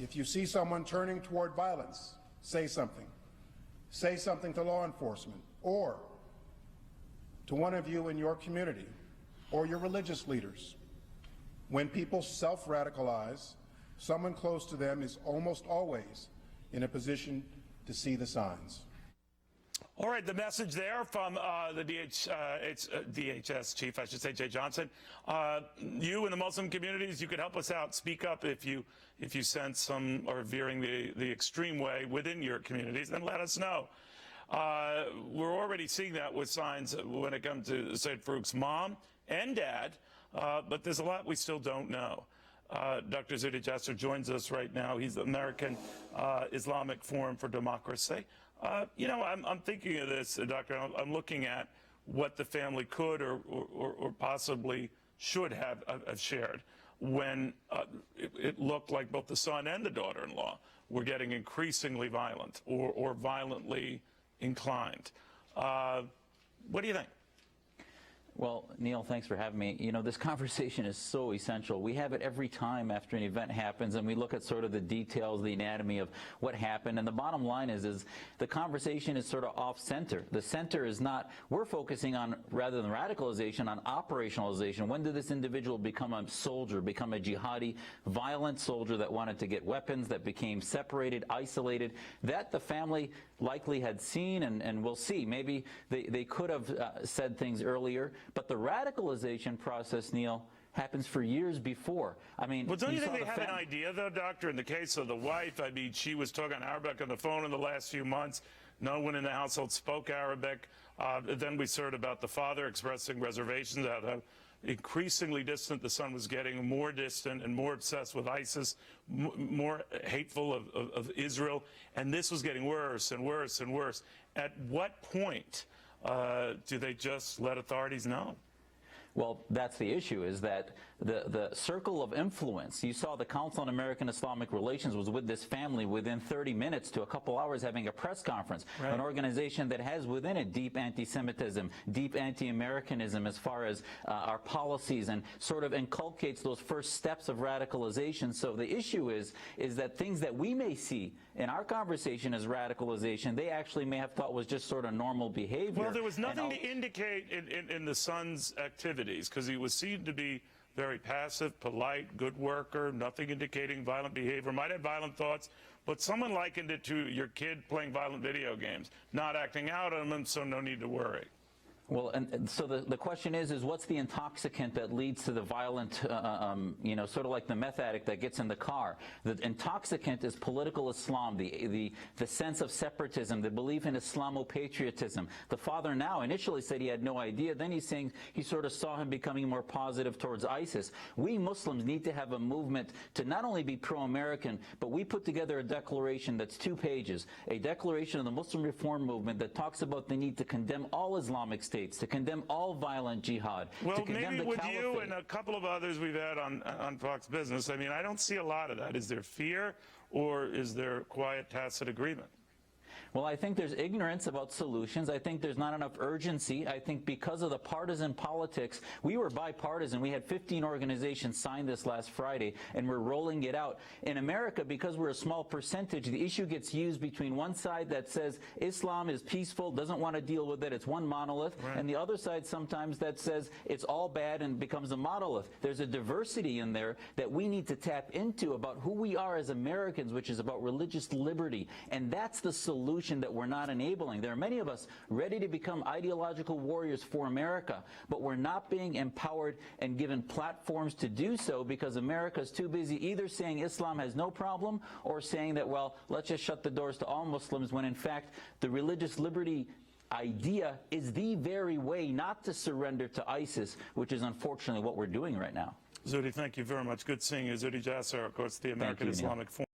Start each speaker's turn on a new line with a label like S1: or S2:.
S1: if you see someone turning toward violence, say something. Say something to law enforcement or to one of you in your community or your religious leaders. When people self-radicalize, someone close to them is almost always in a position to see the signs.
S2: All right, the message there from the DHS chief, I should say, Jay Johnson. You in the Muslim communities, you could help us out. Speak up if you sense some are veering the extreme way within your communities, then let us know. We're already seeing that with signs when it comes to Said Farouk's mom and dad, but there's a lot we still don't know. Dr. Zuhdi Jasser joins us right now. He's the American Islamic Forum for Democracy. You know, I'm thinking of this, Doctor. I'm looking at what the family could or possibly should have shared when it looked like both the son and the daughter-in-law were getting increasingly violent or violently inclined. What do you think?
S3: Well, Neil, thanks for having me. You know, this conversation is so essential. We have it every time after an event happens, and we look at sort of the details, the anatomy of what happened. And the bottom line is the conversation is sort of off-center. The center is not, we're focusing on, rather than radicalization, on operationalization. When did this individual become a soldier, become a jihadi, violent soldier that wanted to get weapons, that became separated, isolated, that the family likely had seen and will see. Maybe they could have said things earlier. But the radicalization process, Neil, happens for years before. I mean,
S2: well, don't you think they have an idea, though, Doctor? In the case of the wife, I mean, she was talking Arabic on the phone in the last few months. No one in the household spoke Arabic. Then we heard about the father expressing reservations about how increasingly distant the son was getting, more distant and more obsessed with ISIS, more hateful of Israel. And this was getting worse and worse and worse. At what point do they just let authorities know?
S3: Well, that's the issue, is that the circle of influence, you saw the Council on American Islamic Relations was with this family within 30 minutes to a couple hours having a press conference, right. An organization that has within it deep anti-Semitism, deep anti-Americanism as far as our policies, and sort of inculcates those first steps of radicalization. So the issue is that things that we may see in our conversation as radicalization, they actually may have thought was just sort of normal behavior.
S2: Well, there was nothing to indicate in the son's activities, because he was seen to be very passive, polite, good worker, nothing indicating violent behavior, might have violent thoughts, but someone likened it to your kid playing violent video games, not acting out on them, so no need to worry.
S3: Well, and so the question is what's the intoxicant that leads to the violent, you know, sort of like the meth addict that gets in the car. The intoxicant is political Islam, the sense of separatism, the belief in Islamo-patriotism. The father now initially said he had no idea. Then he's saying he sort of saw him becoming more positive towards ISIS. We Muslims need to have a movement to not only be pro-American, but we put together a declaration that's 2 pages, a declaration of the Muslim Reform Movement that talks about the need to condemn all Islamic states, to condemn all violent jihad.
S2: Well,
S3: to condemn
S2: maybe
S3: the
S2: with
S3: caliphate.
S2: you and a couple of others we've had on Fox Business, I mean, I don't see a lot of that. Is there fear, or is there quiet, tacit agreement?
S3: Well, I think there's ignorance about solutions. I think there's not enough urgency. I think because of the partisan politics, we were bipartisan. We had 15 organizations sign this last Friday, and we're rolling it out. In America, because we're a small percentage, the issue gets used between one side that says Islam is peaceful, doesn't want to deal with it, it's one monolith, right, and the other side sometimes that says it's all bad and becomes a monolith. There's a diversity in there that we need to tap into about who we are as Americans, which is about religious liberty, and that's the solution that we're not enabling. There are many of us ready to become ideological warriors for America, but we're not being empowered and given platforms to do so because America's too busy either saying Islam has no problem or saying that, well, let's just shut the doors to all Muslims, when in fact the religious liberty idea is the very way not to surrender to ISIS, which is unfortunately what we're doing right now.
S2: Zuhdi, thank you very much. Good seeing you. Zuhdi Jasser, of course, the American Islamic Forum.